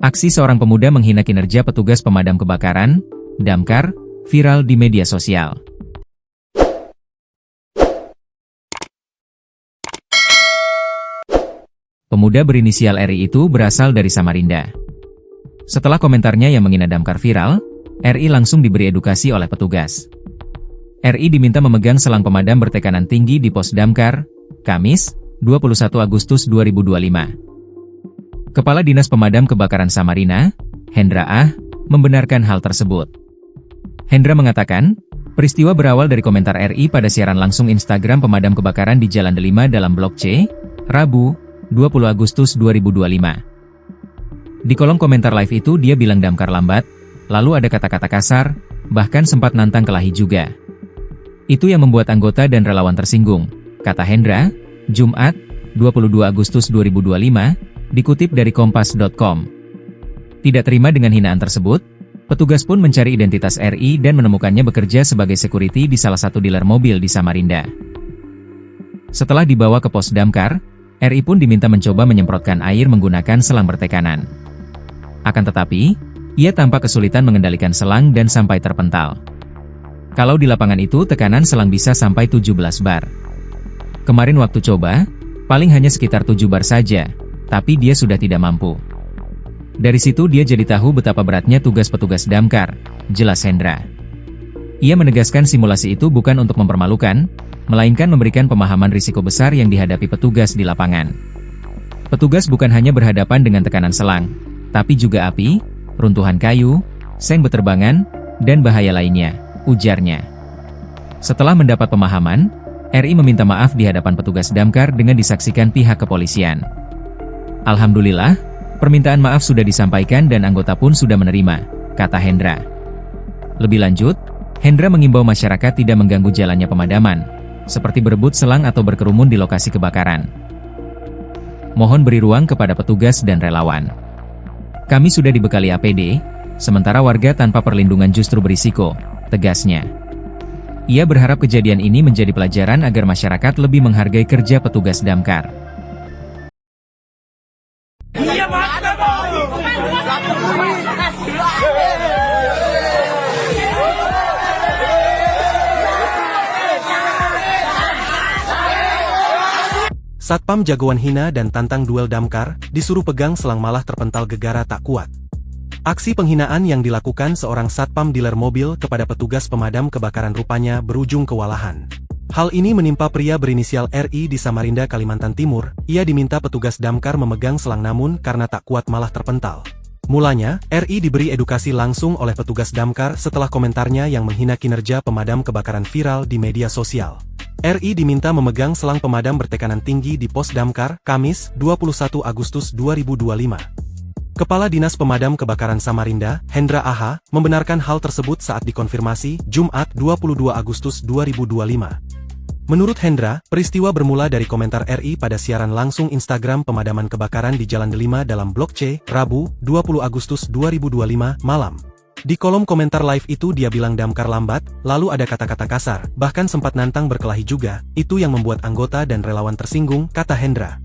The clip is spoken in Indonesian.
Aksi seorang pemuda menghina kinerja petugas pemadam kebakaran, damkar, viral di media sosial. Pemuda berinisial RI itu berasal dari Samarinda. Setelah komentarnya yang menghina damkar viral, RI langsung diberi edukasi oleh petugas. RI diminta memegang selang pemadam bertekanan tinggi di pos damkar, Kamis, 21 Agustus 2025. Kepala Dinas Pemadam Kebakaran Samarinda, Hendra Ah, membenarkan hal tersebut. Hendra mengatakan, peristiwa berawal dari komentar RI pada siaran langsung Instagram pemadam kebakaran di Jalan Delima dalam Blok C, Rabu, 20 Agustus 2025. Di kolom komentar live itu dia bilang damkar lambat, lalu ada kata-kata kasar, bahkan sempat nantang kelahi juga. Itu yang membuat anggota dan relawan tersinggung, kata Hendra, Jumat, 22 Agustus 2025, dikutip dari kompas.com. Tidak terima dengan hinaan tersebut, petugas pun mencari identitas RI dan menemukannya bekerja sebagai security di salah satu dealer mobil di Samarinda. Setelah dibawa ke pos damkar, RI pun diminta mencoba menyemprotkan air menggunakan selang bertekanan. Akan tetapi, ia tampak kesulitan mengendalikan selang dan sampai terpental. Kalau di lapangan itu tekanan selang bisa sampai 17 bar. Kemarin waktu coba, paling hanya sekitar 7 bar saja, tapi dia sudah tidak mampu. Dari situ dia jadi tahu betapa beratnya tugas petugas damkar, jelas Hendra. Ia menegaskan simulasi itu bukan untuk mempermalukan, melainkan memberikan pemahaman risiko besar yang dihadapi petugas di lapangan. Petugas bukan hanya berhadapan dengan tekanan selang, tapi juga api, runtuhan kayu, seng beterbangan, dan bahaya lainnya, ujarnya. Setelah mendapat pemahaman, RI meminta maaf di hadapan petugas damkar dengan disaksikan pihak kepolisian. Alhamdulillah, permintaan maaf sudah disampaikan dan anggota pun sudah menerima, kata Hendra. Lebih lanjut, Hendra mengimbau masyarakat tidak mengganggu jalannya pemadaman, seperti berebut selang atau berkerumun di lokasi kebakaran. Mohon beri ruang kepada petugas dan relawan. Kami sudah dibekali APD, sementara warga tanpa perlindungan justru berisiko, tegasnya. Ia berharap kejadian ini menjadi pelajaran agar masyarakat lebih menghargai kerja petugas damkar. Satpam jagoan hina dan tantang duel damkar, disuruh pegang selang malah terpental gegara tak kuat. Aksi penghinaan yang dilakukan seorang satpam dealer mobil kepada petugas pemadam kebakaran rupanya berujung kewalahan. Hal ini menimpa pria berinisial RI di Samarinda, Kalimantan Timur. Ia diminta petugas damkar memegang selang namun karena tak kuat malah terpental. Mulanya, RI diberi edukasi langsung oleh petugas damkar setelah komentarnya yang menghina kinerja pemadam kebakaran viral di media sosial. RI diminta memegang selang pemadam bertekanan tinggi di pos damkar, Kamis, 21 Agustus 2025. Kepala Dinas Pemadam Kebakaran Samarinda, Hendra Ah, membenarkan hal tersebut saat dikonfirmasi, Jumat, 22 Agustus 2025. Menurut Hendra, peristiwa bermula dari komentar RI pada siaran langsung Instagram pemadaman kebakaran di Jalan Delima dalam Blok C, Rabu, 20 Agustus 2025, malam. Di kolom komentar live itu dia bilang damkar lambat, lalu ada kata-kata kasar, bahkan sempat nantang berkelahi juga, itu yang membuat anggota dan relawan tersinggung, kata Hendra.